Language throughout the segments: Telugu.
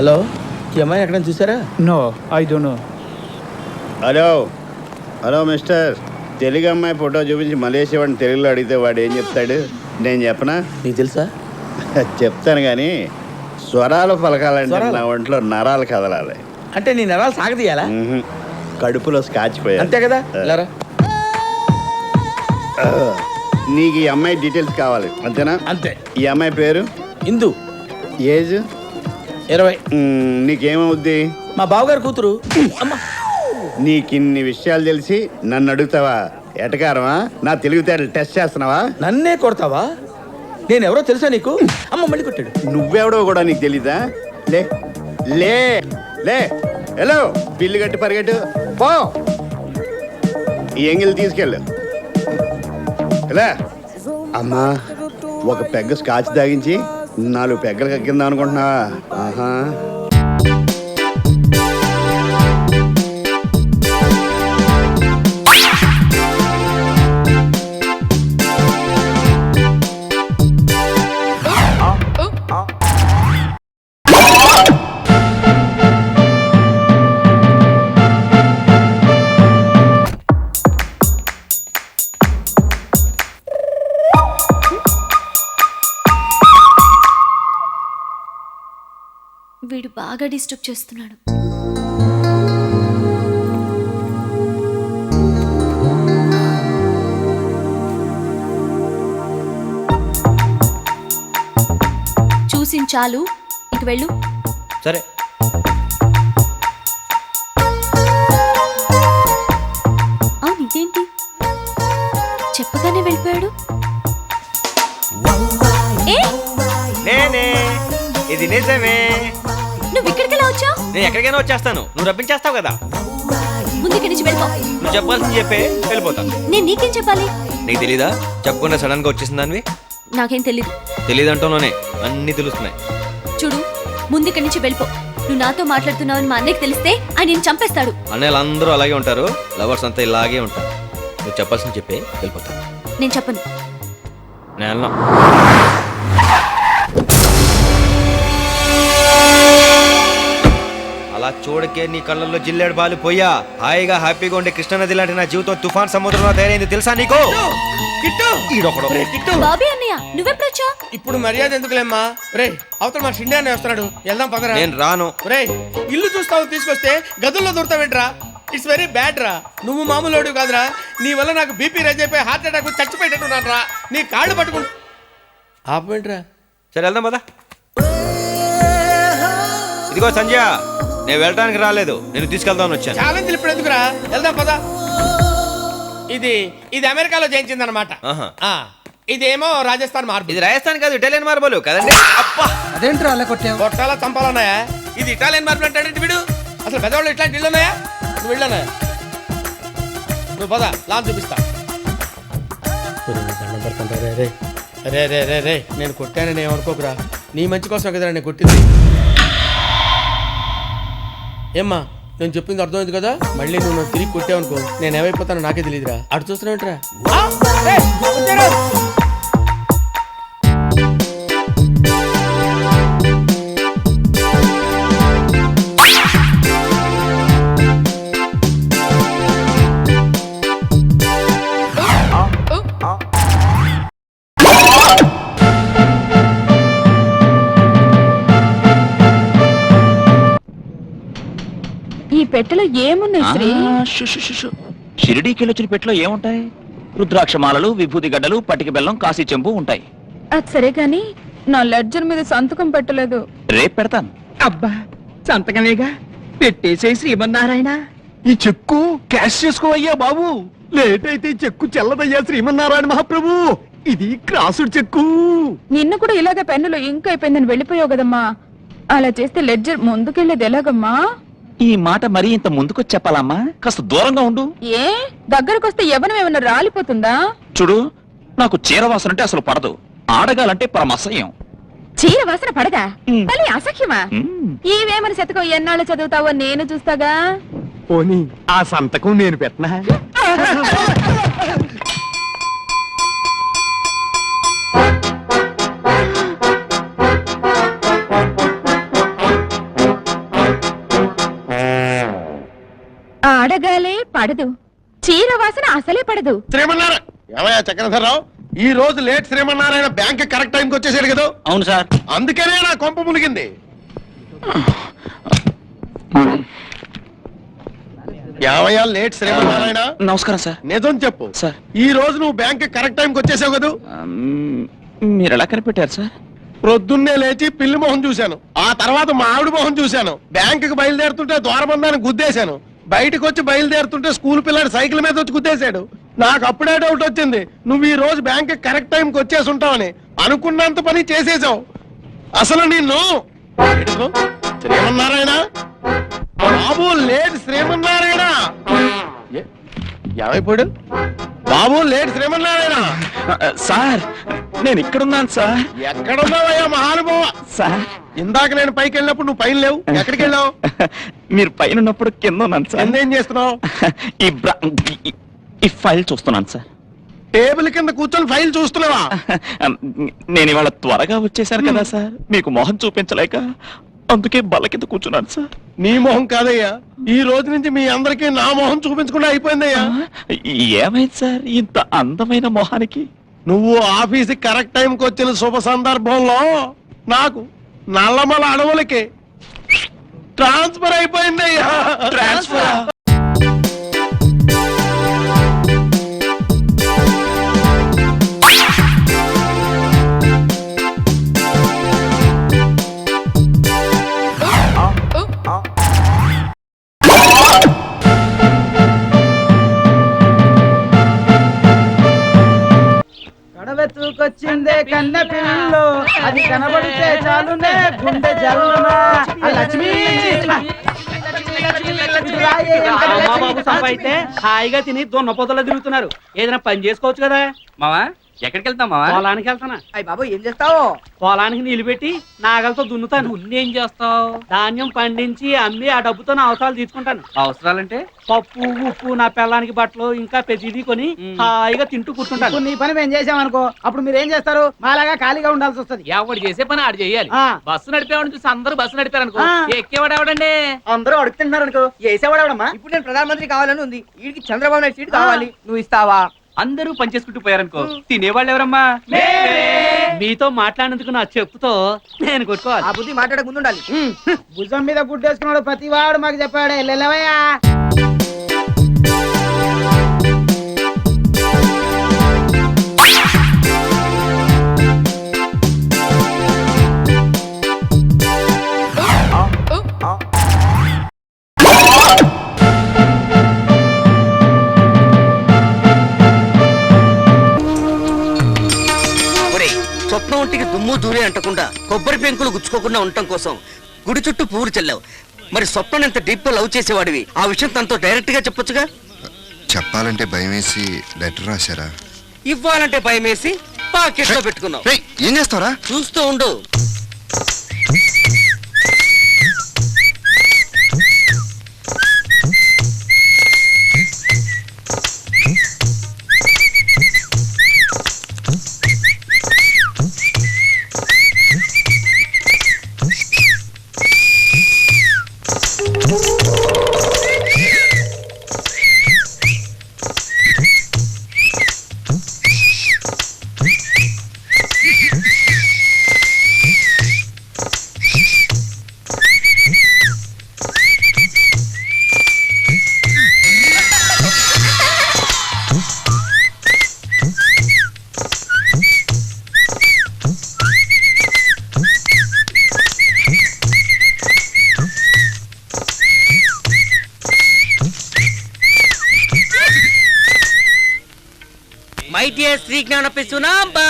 హలో, ఈ అమ్మాయి ఎక్కడ చూసారా? No, I don't know. Hello hello mister, Telugu అమ్మాయి ఫోటో చూపించి మలేషియా వాడిని తెలుగులో అడిగితే వాడు ఏం చెప్తాడు? నేను చెప్పనా? నీకు తెలుసా? చెప్తాను కానీ స్వరాలు పలకాలంటే నా ఒంట్లో నరాలు కదలాలి. అంటే నీ నరాలు సాగదీయాలా? కడుపులో స్కాచిపోయా అంతే కదా. నీకు ఈ అమ్మాయి డీటెయిల్స్ కావాలి అంతేనా? అంతే. ఈ అమ్మాయి పేరు ఇందు, ఏజ్ 20. నీకేమవుద్ది? మా బావగారు కూతురు. అమ్మా, నీకిన్ని విషయాలు తెలిసి నన్ను అడుగుతావా? ఎటకారమా? నా తెలివితేటలు టెస్ట్ చేస్తున్నావా? నన్నే కొడతావా? నేనెవరో తెలుసా నీకు? అమ్మ మళ్ళీ కొట్టాడు. నువ్వెవడో కూడా నీకు తెలీదా? లే లే లే, హలో, బిల్లు కట్టి పరిగెట్టు పో. ఈ ఎంగిల్ తీసుకెళ్ళు. ఎలా అమ్మా, ఒక పెగ్గ స్కాచ్ తాగించి 4 పెగ్గలు కక్కిందాం అనుకుంటున్నావా? ఆహా. వీడు బాగా డిస్టర్బ్ చేస్తున్నాడు. చూసించాలు, ఇక వెళ్ళు. సరే. అవును, ఇదేంటి చెప్పగానే వెళ్ళిపోయాడు? నేనే, ఇది నిజమే. నువ్వు ఇక్కడికెలా వచ్చావు? నేను ఎక్కడికైనా వచ్చేస్తాను, నువ్వు రప్పించేస్తావు కదా. ముందుకి నుంచి వెళ్ళిపో. నువ్వు చెప్పాల్సింది చెప్పే వెళ్ళిపోతాను. నేను నీకేం చెప్పాలి? నీకు తెలీదా? చెప్పకుండా సడన్ గా వచ్చేసిందానివి. నాకేం తెలీదు. తెలీదంటూనే అన్ని తెలుస్తున్నాయి. చూడు, ముందుకి నుంచి వెళ్ళిపో. నువ్వు నాతో మాట్లాడుతున్నావని మా అన్నయ్యకి తెలిస్తే ఆయన నేను చంపేస్తాడు. అన్నయ్యలు అందరూ అలాగే ఉంటారు, లవర్స్ అంతా ఇలాగే ఉంటారు. నువ్వు చెప్పాల్సింది చెప్పే వెళ్ళిపోతాను. నేను చెప్పను. నేను అలా చూడకే నీ కళ్ళల్లో జిల్లేడు బాలు పోయా. హాయిగా హ్యాపీగా ఉండే కృష్ణానది లాంటి నా జీవితం తుఫాన్ సముద్రంలో తయారైంది తెలుసా నీకు? బాబీ అన్నయ్య, నువ్వెప్పుడొచ్చా? ఇప్పుడు మర్యాద ఎందుకులేమ్మా? రే, అవతల మా షిండే అన్నయ్య వస్తున్నాడు, వెళ్దాం పదరా. నేను రాను. రే, ఇల్లు చూస్తావు తీసుకొస్తే గదుల్లో దొరుకుతావేంట్రా? ఇట్స్ వెరీ బ్యాడ్ రా. నువ్వు మామూలు కాదురా. నీ వల్ల నాకు బీపీ రైజ్ అయిపోయి హార్ట్ అటాక్ చచ్చిపోయేటట్టున్నాను రా. నీ కాళ్ళు పట్టుకుంటు ఆపమేంట్రా? సరే వెళ్దాం పదా. ఇదిగో సంజయ్, నేను వెళ్ళడానికి రాలేదు, నేను తీసుకెళ్దామని వచ్చాను. ఛాలెంజ్ ఇప్పుడు ఎందుకురా? వెళ్దాం పదా. ఇది అమెరికాలో చేయించిందనమాట. ఇదేమో రాజస్థాన్ మార్బుల్. ఇది రాజస్థాన్ కాదు, ఇటాలియన్ మార్బుల్ కదండి. అబ్బా, అదేంట్రా అలా కొట్టావు? కొట్టాలా చంపాలన్నాయా? ఇది ఇటాలియన్ మార్బుల్ అంటే వీడు అసలు పెద్దవాళ్ళు ఇట్లాంటి ఇల్లు ఉన్నాయా? నువ్వు వెళ్ళానా? నువ్వు పద, లాభం చూపిస్తా. రే రే రే రే, నేను కొట్టానని ఏమనుకోకురా. నీ మంచి కోసం కదరా నేను కొట్టింది. ఏమ్మా, నేను చెప్పింది అర్థమైంది కదా? మళ్ళీ నువ్వు తిరిగి కొట్టావనుకో నేను ఏమైపోతానో నాకే తెలియదురా. అటు చూస్తున్నావుంటరా. ఈ పెట్టెలో ఏమున్నాయి శ్రీ? షిరిడీకి వెళ్ళొచ్చిన పెట్టెలో ఏముంటాయి? రుద్రాక్షమాలలు, విభూతి గడ్డలు, పటిక బెల్లం, కాశీ చెంబు ఉంటాయి. అది సరే గాని నా లెడ్జర్ మీద సంతకం పెట్టలేదు. రేపు పెడతాను. అబ్బా, సంతకమేగా పెట్టేసే శ్రీమన్నారాయణ. ఈ చెక్కు క్యాష్ చేసుకోవయ్యా బాబు. లేట్ అయితే చెక్కు చెల్లదయ్యా శ్రీమన్నారాయణ మహాప్రభు. ఇది క్రాసుడు చెక్కు. నిన్ను కూడా ఇలాగే పెన్నులో ఇంక్ అయిపోయిందని వెళ్ళిపోయావు కదమ్మా. అలా చేస్తే లెడ్జర్ ముందుకెళ్ళేది ఎలాగమ్మా? ఈ మాట మరీ ఇంత ముందుకొచ్చి చెప్పాలమ్మా? కాస్త దూరంగా ఉండు. ఏ దగ్గరకొస్తే ఎవరు ఏమన్నా రాలిపోతుందా? చూడు, నాకు చీర వాసన అంటే అసలు పడదు. ఆడగాలంటే పరమసహ్యం. చీర వాసన పడదా? మళ్ళీ అసఖ్యమా? ఈవేమని శతకం ఎన్నాళ్ళు చదువుతావో నేను చూస్తాగా. పోనీ ఆ సంతకం నేను పెట్టనా? పడదు. చీర వాసన అసలే పడదు. శ్రీమన్నారాయణ ఏమయ్యా చక్రధరరావు, ఈ రోజు లేట్ శ్రీమన్నారాయణ బ్యాంక్ కరెక్ట్ టైంకి వచ్చేసాడు కదా. అవును సార్. అందుకనే నా కొంప మునిగింది. ఏమయ్యా లేట్ శ్రీమన్నారాయణ? నమస్కారం సార్. నిజం చెప్పు సార్. ఈ రోజు నువ్వు బ్యాంక్ కరెక్ట్ టైంకి వచ్చేసావు కదా. మీరు ఎలా కనిపెట్టారు సార్? ప్రొద్దున్నే లేచి పిల్లి మొహం చూశాను, ఆ తర్వాత మా ఆవిడ మొహం చూశాను. బ్యాంకుకి బయలుదేరుతుంటే ద్వారబంధాన్ని గుద్దేశాను. బయటకు వచ్చి బయలుదేరుతుంటే స్కూల్ పిల్లాడు సైకిల్ మీద వచ్చి గుద్దేశాడు. నాకు అప్పుడే డౌట్ వచ్చింది, నువ్వు ఈ రోజు బ్యాంక్ కరెక్ట్ టైంకి వచ్చేసి ఉంటావని. అనుకున్నంత పని చేసేసావు. అసలు నిన్ను శ్రీమన్నారాయణ బాబు లేట్ శ్రీమన్నారాయణ ఏమైపోయాడు? బాబు లేట్ శ్రీమన్నారాయణ సార్ నేను ఇక్కడున్నాను సార్. ఎక్కడున్నావయ్యా మహానుభావ? సార్ ఇందాక నేను పైకి వెళ్ళినప్పుడు నువ్వు పైన లేవు, ఎక్కడికి వెళ్ళావు? మీరు పైన ఉన్నప్పుడు కింద ఉన్నాను సార్. కింద ఏం చేస్తున్నావు? ఈ ఫైల్ చూస్తున్నాను సార్. టేబుల్ కింద కూర్చొని ఫైల్ చూస్తున్నావా? నేను ఇవాళ త్వరగా వచ్చేసాను కదా సార్, మీకు మొహం చూపించలేక అందుకే బల్ల కింద కూర్చున్నాను సార్. నీ మొహం కాదయ్యా, ఈ రోజు నుంచి మీ అందరికీ నా మొహం చూపించకుండా అయిపోయిందయ్యా. ఏమైంది సార్ ఇంత అందమైన మొహానికి? నువ్వు ఆఫీస్ కరెక్ట్ టైంకి వచ్చిన శుభ సందర్భంలో నాకు నల్లమల అడవులకి ట్రాన్స్ఫర్ అయిపోయిందయ్యా. ట్రాన్స్ఫర్? కడవెత్తుకొచ్చిందే కన్న పిల్లు, అది కనబడితే చాలునే గుండె జల్లునా. లక్ష్మి బాబు సంపాయితే హాయిగా తిని దొన్న పొదలో తిరుగుతున్నారు. ఏదైనా పని చేసుకోవచ్చు కదా మావా. ఎక్కడికి వెళ్తాం మావా? పొలానికి వెళ్తానా? అయ్యి బాబు ఏం చేస్తావు? పొలానికి నీళ్లు పెట్టి నాగలతో దున్నుతాను. ఏం చేస్తావు? ధాన్యం పండించి అమ్మి ఆ డబ్బుతో నా అవసరాలు తీసుకుంటాను. అవసరాలంటే పప్పు ఉప్పు నా పిల్లానికి బట్టలు ఇంకా ప్రతిదీ కొని హాయిగా తింటూ కూర్చుంటాను. నీ పని మేము చేసామనుకో, అప్పుడు మీరు ఏం చేస్తారు? మాలాగా ఖాళీగా ఉండాల్సి వస్తుంది. ఎవడు చేసే పని ఆడు చేయాలి. బస్సు నడిపేవాడిని చూసి అందరూ బస్సు నడిపారు అనుకో, ఎక్కేవాడు ఎవడండి? అందరూ అడుగుతున్నారు అనుకో, వేసేవాడమ్మా. ఇప్పుడు నేను ప్రధానమంత్రి కావాలని ఉంది, వీడికి చంద్రబాబు నాయుడు సీట్ కావాలి, నువ్వు ఇస్తావా? అందరూ పని చేసుకుంటూ పోయారనుకో, తినేవాళ్ళు ఎవరమ్మా? మీతో మాట్లాడినందుకు నా చెప్పుతో నేను కొట్టుకోవాలి. ఆ బుద్ధి మాట్లాడక ముందు ఉండాలి. భుజం మీద గుడ్డేసుకున్నాడు ప్రతివాడు మాకు చెప్పాడే. లేవయ్యా స్వప్నం ఒంటికి దుమ్ము దూరే అంటకుండా కొబ్బరి పెంకులు గుచ్చుకోకుండా ఉండటం కోసం గుడి చుట్టూ పువ్వులు చల్లావు. మరి స్వప్నం ఎంత డీప్ గా లవ్ చేసేవాడివి, ఆ విషయం తనతో డైరెక్ట్ గా చెప్పొచ్చుగా. చెప్పాలంటే భయం వేసి లెటర్ రాశారా? ఇవ్వాలంటే భయం వేసి పాకెట్ లో పెట్టుకున్నావు. ఏం చేస్తారా? చూస్తూ ఉండు. మై డియర్ శ్రీ జ్ఞానపి సునాంబా,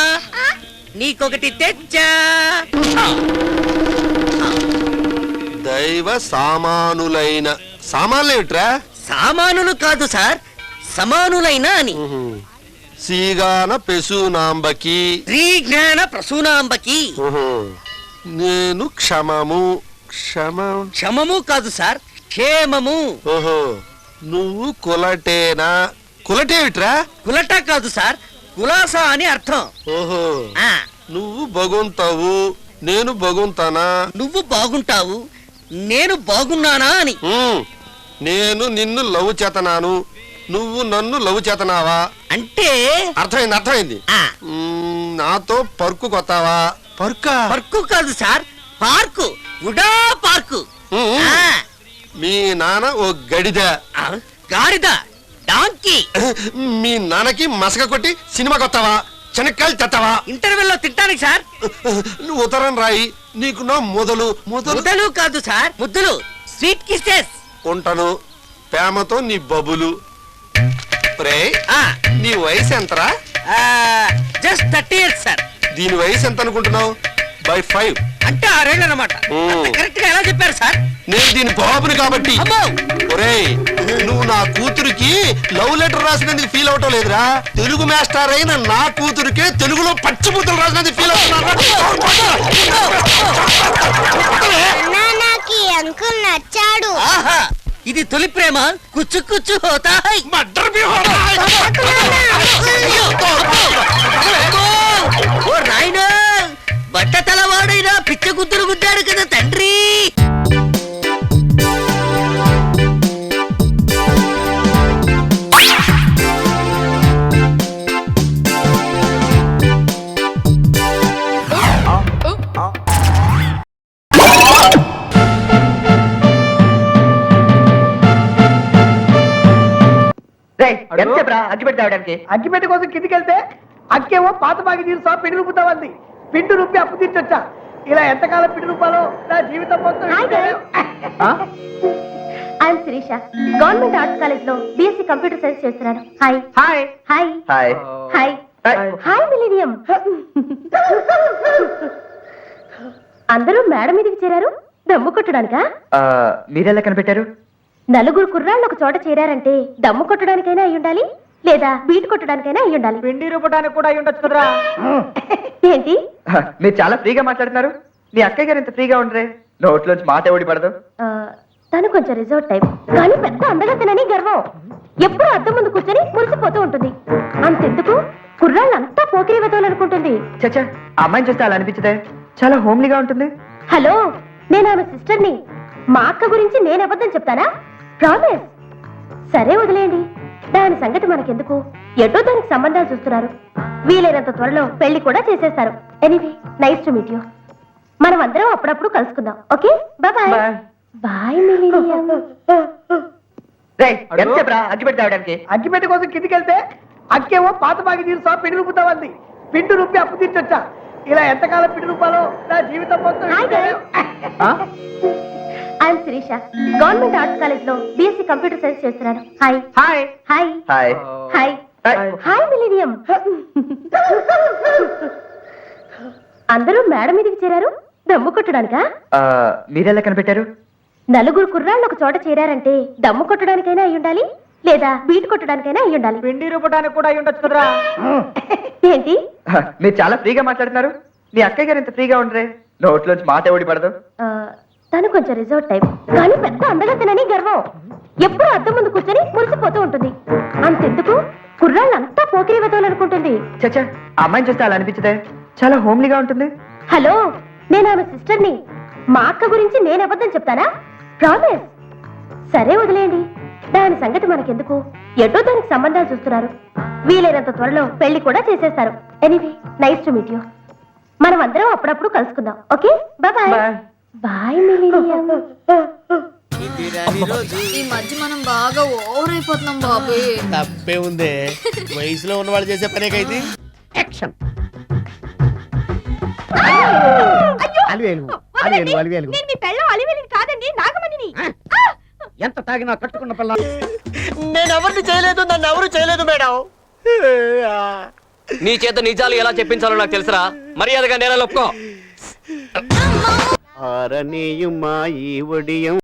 నీకొకటి తెచ్చా. దైవ సామానులైన సామాన్లేట్రా? సామానులు కాదు సార్, సమానులైన అని. సీగాన పెసునాంబకి శ్రీ జ్ఞాన ప్రసూనాంబకి. నేను క్షమము క్షమము కాదు సార్, క్షేమము. ఓహో, నువ్వు కులటేనా? కులటేమిట్రా? కులట కాదు సార్, కులాసా అని అర్థం. ఓహో, నువ్వు బగుంతావు, నేను బగుంతానా? నువ్వు బాగుంటావు, నేను బాగున్నానా అని. నేను నిన్ను లవ్ చేతనాను, నువ్వు నన్ను లవ్ చేతనావా? అంటే అర్థమైంది అర్థమైంది. ఆ, నాతో పర్కు కొత్తావా? పర్కా? పర్కు కాదు సార్, పార్కు, గుడా పార్కు. ఆ, మీ నాన్న ఓ గడిద. ఆ, గాడిద, డాంకీ. మీ నాన్నకి మసక కొట్టి సినిమా కొత్తావా? చెనక్కాయలు తెత్తావా? ఇంటర్వెల్ లో తింటానికి సార్. నువ్వు ఉత్తరం రాయి, నీకు నా మొదలు మొదలు ముద్దలు కాదు సార్, ముద్దులు, స్వీట్ కిస్సెస్. ఉంటాను. ప్రేమతో నీ బబులు. నీ వయసు ఎంతరా? Just 30 years sir. దీని వయసు ఎంత అనుకుంటున్నావు? బై 5. అంటే 6 ఏళ్ళు అన్నమాట. కరెక్ట్ గా ఎలా చెప్పారు సార్? నేను దీని బాబుని కాబట్టి. అమ్మో! ఒరేయ్, నువ్వు నా కూతురికి లవ్ లెటర్ రాసినందుకు ఫీల్ అవటం లేదురా. తెలుగు మాస్టర్ అయిన నా కూతురికే తెలుగులో పచ్చిబూతులు రాసినందుకు ఫీల్ అవుతున్నా. అంకుల్ నచ్చాడు. ఆహా, ఇది తొలి ప్రేమ. కుచ్చు కుచ్చు హోతా హై. అయ్యో, అబ్బో! ఓ నాయనా, బట్ట తలవాడైనా పిచ్చ గుద్దులు గుద్దాడు కదా తండ్రి. అగ్గిపెట్టి కోసం కిందికి వెళ్తే అక్కేమో పాత బాగి తీరుసా పిండి రూపుతామంది. పిండి రూపి అప్పు తీర్చొచ్చా. ఇలా ఎంతకాలం పిండి రూపాలో నా జీవితం మొత్తం. I'm Shirisha, government arts college లో బిఎస్సీ కంప్యూటర్ సైన్స్ చేస్తున్నాను. Hi hi hi hi hi hi millennium. అందరూ మేడ మీదకి చేరారు దమ్ము కొట్టడానికా? మీరెలా కనిపెట్టారు? నలుగురు కుర్రాళ్ళు ఒక చోట చేరారంటే దమ్ము కొట్టడానికైనా అయి ఉండాలి, లేదా బీట్ కొట్టడానికైనా అయి ఉండాలి. పిండి రూపడానికి కూడా అయి ఉండొచ్చు కదరా. ఏంటి మీరు చాలా ఫ్రీగా మాట్లాడుతున్నారు. మీ అక్కయ్య గారు ఇంత ఫ్రీగా ఉండరే, నోట్లోంచి మాట ఎవడి పడదు. తను కొంచెం రిజర్వ్ టైప్, కానీ పెద్ద అందగతనని గర్వం. ఎప్పుడు అద్దం ముందు కూర్చొని మురిసిపోతూ ఉంటుంది. అంతెందుకు కుర్రాళ్ళంతా పోకిరి వెతవాలనుకుంటుంది. చచ్చా, ఆ అమ్మాయిని చూస్తే అలా అనిపించదే, చాలా హోమ్లీగా ఉంటుంది. హలో, నేను ఆమె సిస్టర్ని. మా అక్క గురించి నేను అబద్ధం చెప్తానా? ప్రామిస్. సరే వదిలేయండి, దాని సంగతి మనకెందుకు. ఎటో దానికి సంబంధాలు చూస్తున్నారు. వీలైనంత త్వరలో పెళ్లి కూడా చేసేస్తారు. Anyway, nice to meet you. మనం అందరం అప్పుడప్పుడు కలుసుకుందాం. Okay, bye bye millennium. అగ్గిపెట్టి తాగడానికి. అగ్గిపెట్టి కోసం కిందికి వెళ్తే అక్కేమో పాత బాగి తీరుసా పిండి రూపుతామంది. పిండి రూపి అప్పు తీర్చొచ్చా. ఇలా ఎంతకాలం పిండి రూపాలో నా జీవితం మొత్తం. I'm Shirisha, government arts college లో బిఎస్సీ కంప్యూటర్ సైన్స్ చేస్తున్నాను. Hi hi hi hi hi hi millennium. అందరూ మేడ మీదకి చేరారు దమ్ము కొట్టడానికా? మీరెలా కనిపెట్టారు? నలుగురు కుర్రాళ్ళు ఒక చోట చేరారంటే దమ్ము కొట్టడానికైనా అయి ఉండాలి, లేదా బీట్ కొట్టడానికైనా అయి ఉండాలి. పిండి రూపడానికి కూడా అయి ఉండొచ్చు కదరా. ఏంటి మీరు చాలా ఫ్రీగా మాట్లాడుతున్నారు. మీ అక్కయ్య గారు ఇంత ఫ్రీగా ఉండరే, నోట్లోంచి మాట ఎవడి పడదు. తను కొంచెం రిజర్వ్ టైప్, కానీ పెద్ద అందగతనని గర్వం. ఎప్పుడు అద్దం ముందు కూర్చొని మురిసిపోతూ ఉంటుంది. అంతెందుకు కుర్రాళ్ళంతా పోకిరి వెతవాలనుకుంటుంది. చచ్చా, ఆ అమ్మాయిని చూస్తే అలా అనిపించదే, చాలా హోమ్లీగా ఉంటుంది. హలో, నేను ఆమె సిస్టర్ని. మా అక్క గురించి నేను అబద్ధం చెప్తానా? ప్రామిస్. సరే వదిలేయండి, దాని సంగతి మనకెందుకు. ఎటో దానికి సంబంధాలు చూస్తున్నారు. వీలైనంత త్వరలో పెళ్లి కూడా చేసేస్తారు. Anyway, nice to meet you. మనం అందరం అప్పుడప్పుడు కలుసుకుందాం. Okay, bye bye millennium. ఈ మధ్య మనం బాగా ఓవర్ అయిపోతున్నాం బాబు. తప్పే ఉందే, వయసులో ఉన్న వాళ్ళు చేసే పనేకైతే. నేను మీ పెళ్ళం అలివేలిని కాదండి, నాగమణిని. ఎంత తాగినా కట్టుకున్న పిల్ల. నేను ఎవరిని చేయలేదు, నన్ను ఎవరు చేయలేదు మేడం. నీ చేత నిజాలు ఎలా చెప్పించాలో నాకు తెలుసురా. మర్యాదగా నేల ఒప్పుకో. ஆரணியும் மாயி ஒடியும்